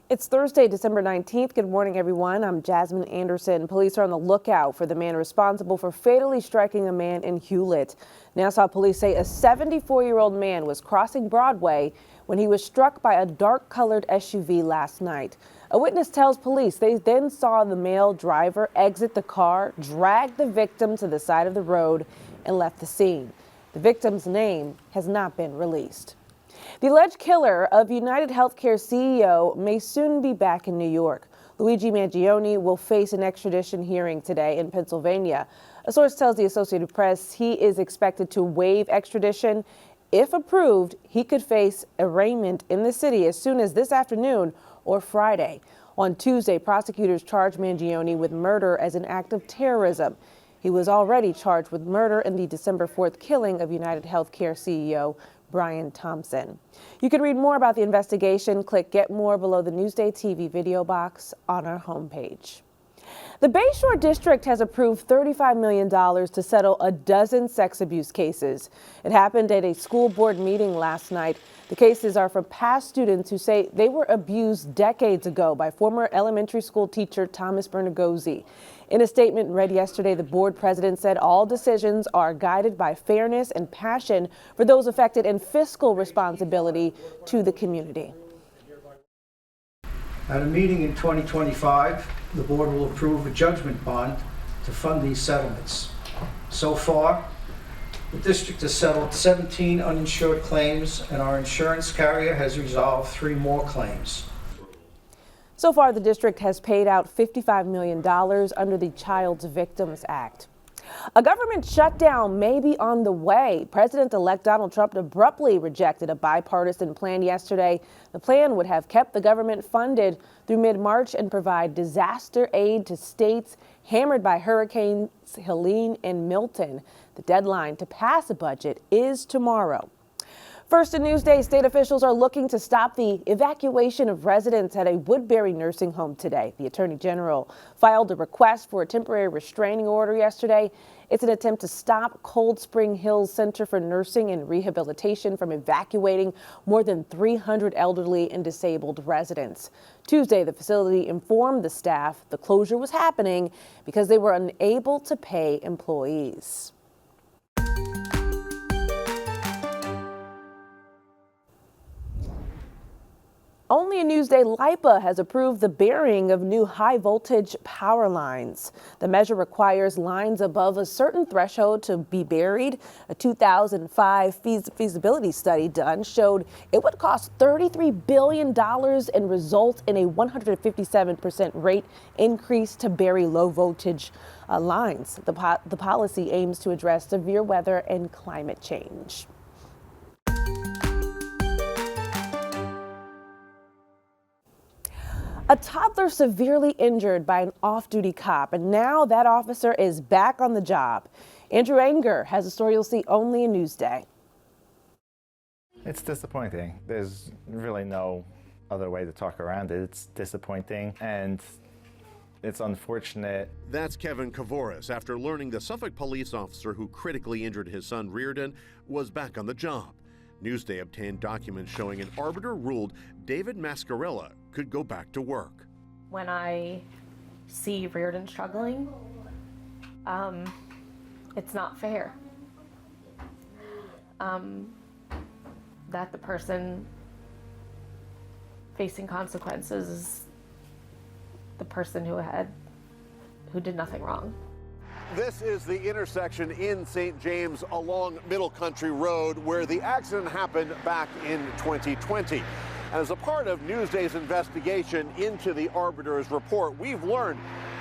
It's Thursday, December 19th. Good morning, everyone. I'm Jasmine Anderson. Police are on the lookout for the man responsible for fatally striking a man in Hewlett. Nassau police say a 74-year-old man was crossing Broadway when he was struck by a dark-colored SUV last night. A witness tells police they then saw the male driver exit the car, drag the victim to the side of the road, and left the scene. The victim's name has not been released. The alleged killer of United Healthcare CEO may soon be back in New York. Luigi Mangione will face an extradition hearing today in Pennsylvania. A source tells the Associated Press he is expected to waive extradition. If approved, he could face arraignment in the city as soon as this afternoon or Friday. On Tuesday, prosecutors charged Mangione with murder as an act of terrorism. He was already charged with murder in the December 4th killing of United Healthcare CEO Brian Thompson. You can read more about the investigation. Click Get More below the Newsday TV video box on our homepage. The Bayshore District has approved $35 million to settle a dozen sex abuse cases. It happened at a school board meeting last night. The cases are from past students who say they were abused decades ago by former elementary school teacher Thomas Bernagozzi. In a statement read yesterday, the board president said all decisions are guided by fairness and passion for those affected and fiscal responsibility to the community. At a meeting in 2025, the board will approve a judgment bond to fund these settlements. So far, the district has settled 17 uninsured claims, and our insurance carrier has resolved 3 more claims. So far, the district has paid out $55 million under the Child Victims Act. A government shutdown may be on the way. President-elect Donald Trump abruptly rejected a bipartisan plan yesterday. The plan would have kept the government funded through mid-March and provide disaster aid to states hammered by hurricanes Helene and Milton. The deadline to pass a budget is tomorrow. First in Newsday, state officials are looking to stop the evacuation of residents at a Woodbury nursing home today. The Attorney General filed a request for a temporary restraining order yesterday. It's an attempt to stop Cold Spring Hills Center for Nursing and Rehabilitation from evacuating more than 300 elderly and disabled residents. Tuesday, the facility informed the staff the closure was happening because they were unable to pay employees. Only in Newsday, LIPA has approved the burying of new high-voltage power lines. The measure requires lines above a certain threshold to be buried. A 2005 feasibility study done showed it would cost $33 billion and result in a 157% rate increase to bury low-voltage lines. The policy aims to address severe weather and climate change. A toddler severely injured by an off-duty cop, and now that officer is back on the job. Andrew Anger has a story you'll see only in Newsday. It's disappointing. There's really no other way to talk around it. It's disappointing and it's unfortunate. That's Kevin Kavoris after learning the Suffolk police officer who critically injured his son Reardon was back on the job. Newsday obtained documents showing an arbiter ruled David Mascarella could go back to work. When I see Reardon struggling, it's not fair. That the person facing consequences is the person who did nothing wrong. This is the intersection in St. James along Middle Country Road where the accident happened back in 2020. And as a part of Newsday's investigation into the arbiter's report, we've learned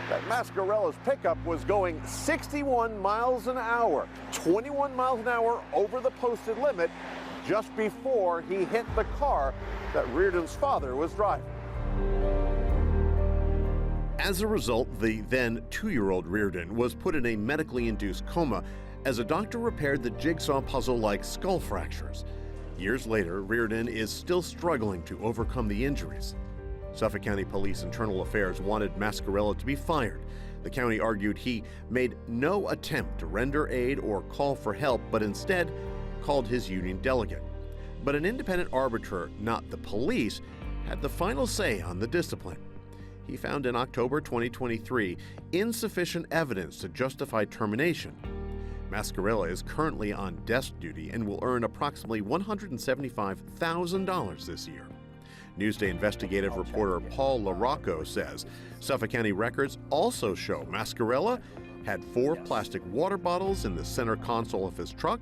that Mascarella's pickup was going 61 miles an hour, 21 miles an hour over the posted limit just before he hit the car that Reardon's father was driving. As a result, the then 2-year-old Reardon was put in a medically induced coma as a doctor repaired the jigsaw puzzle-like skull fractures. Years later, Reardon is still struggling to overcome the injuries. Suffolk County Police Internal Affairs wanted Mascarella to be fired. The county argued he made no attempt to render aid or call for help, but instead called his union delegate. But an independent arbiter, not the police, had the final say on the discipline. He found in October 2023 insufficient evidence to justify termination. Mascarella is currently on desk duty and will earn approximately $175,000 this year. Newsday investigative reporter Paul LaRocco says Suffolk County records also show Mascarella had 4 plastic water bottles in the center console of his truck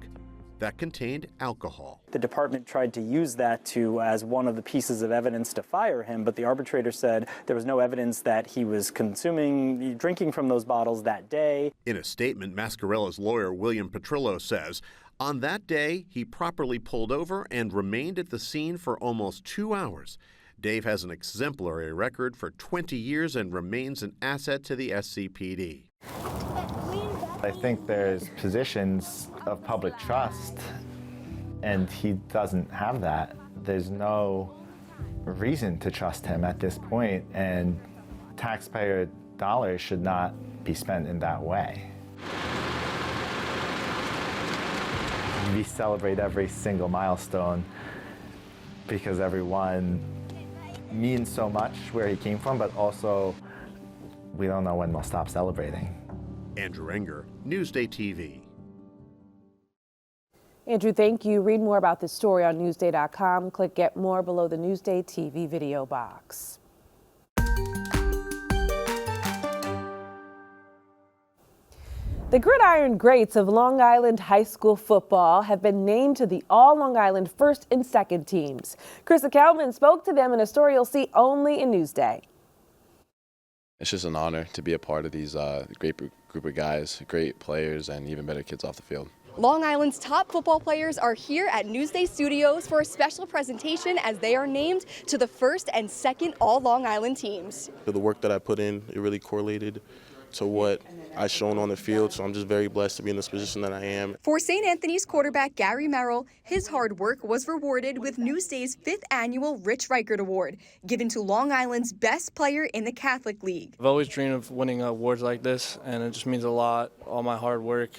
that contained alcohol. The department tried to use that as one of the pieces of evidence to fire him, but the arbitrator said there was no evidence that he was drinking from those bottles that day. In a statement, Mascarella's lawyer, William Petrillo, says, on that day, he properly pulled over and remained at the scene for almost 2 hours. Dave has an exemplary record for 20 years and remains an asset to the SCPD. I think there's positions of public trust, and he doesn't have that. There's no reason to trust him at this point, and taxpayer dollars should not be spent in that way. We celebrate every single milestone because everyone means so much where he came from, but also we don't know when we'll stop celebrating. Andrew Enger, Newsday TV. Andrew, thank you. Read more about this story on Newsday.com. Click Get More below the Newsday TV video box. The Gridiron Greats of Long Island High School football have been named to the All-Long Island first and second teams. Krista Kelman spoke to them in a story you'll see only in Newsday. It's just an honor to be a part of these great group of guys, great players, and even better kids off the field. Long Island's top football players are here at Newsday Studios for a special presentation as they are named to the first and second All-Long Island teams. The work that I put in, it really correlated to what I've shown on the field, so I'm just very blessed to be in this position that I am. For St. Anthony's quarterback Gary Merrill, his hard work was rewarded with Newsday's 5th annual Rich Reichert Award, given to Long Island's best player in the Catholic League. I've always dreamed of winning awards like this, and it just means a lot. All my hard work,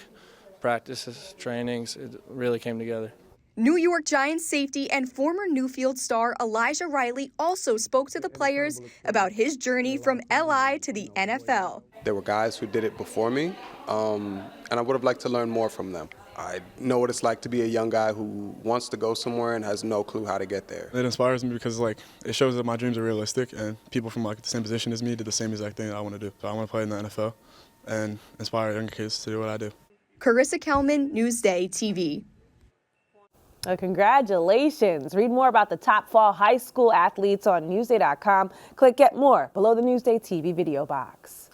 practices, trainings, it really came together. New York Giants safety and former Newfield star Elijah Riley also spoke to the players about his journey from LI to the NFL. There were guys who did it before me, and I would have liked to learn more from them. I know what it's like to be a young guy who wants to go somewhere and has no clue how to get there. It inspires me because it shows that my dreams are realistic, and people from the same position as me did the same exact thing that I want to do. So I want to play in the NFL and inspire younger kids to do what I do. Carissa Kelman, Newsday TV. Congratulations. Read more about the top fall high school athletes on Newsday.com. Click Get More below the Newsday TV video box.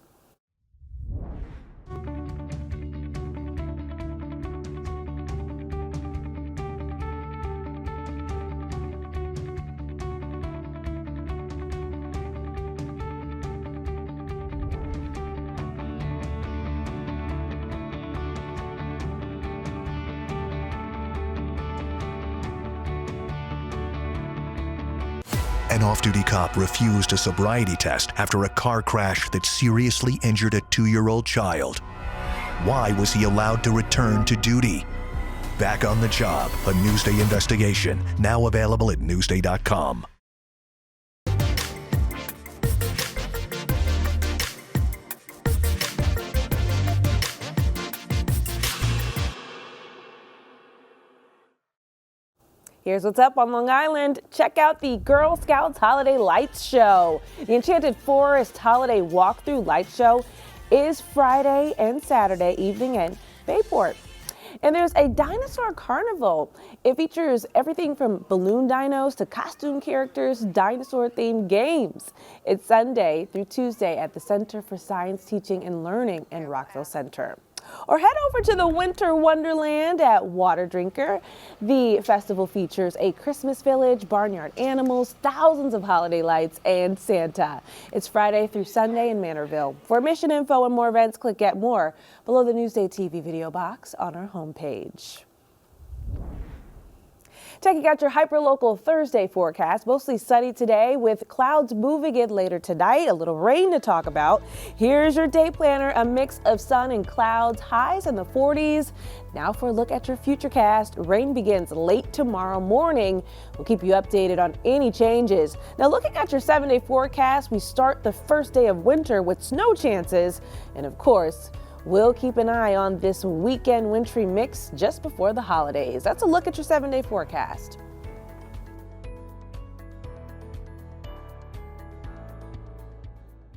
An off-duty cop refused a sobriety test after a car crash that seriously injured a 2-year-old child. Why was he allowed to return to duty? Back on the Job, a Newsday investigation, now available at Newsday.com. Here's what's up on Long Island. Check out the Girl Scouts Holiday Lights Show. The Enchanted Forest Holiday Walkthrough Light Show is Friday and Saturday evening in Bayport. And there's a dinosaur carnival. It features everything from balloon dinos to costume characters, dinosaur-themed games. It's Sunday through Tuesday at the Center for Science Teaching and Learning in Rockville Center. Or head over to the Winter Wonderland at Water Drinker. The festival features a Christmas village, barnyard animals, thousands of holiday lights, and Santa. It's Friday through Sunday in Manorville. For admission info and more events, click Get More below the Newsday TV video box on our homepage. Checking out your hyperlocal Thursday forecast. Mostly sunny today with clouds moving in later tonight. A little rain to talk about. Here's your day planner. A mix of sun and clouds. Highs in the 40s. Now for a look at your futurecast. Rain begins late tomorrow morning. We'll keep you updated on any changes. Now looking at your 7-day forecast, we start the first day of winter with snow chances. And of course, we'll keep an eye on this weekend wintry mix just before the holidays. That's a look at your 7-day forecast.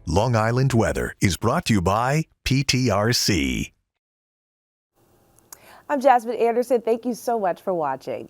Long Island weather is brought to you by PTRC. I'm Jasmine Anderson. Thank you so much for watching.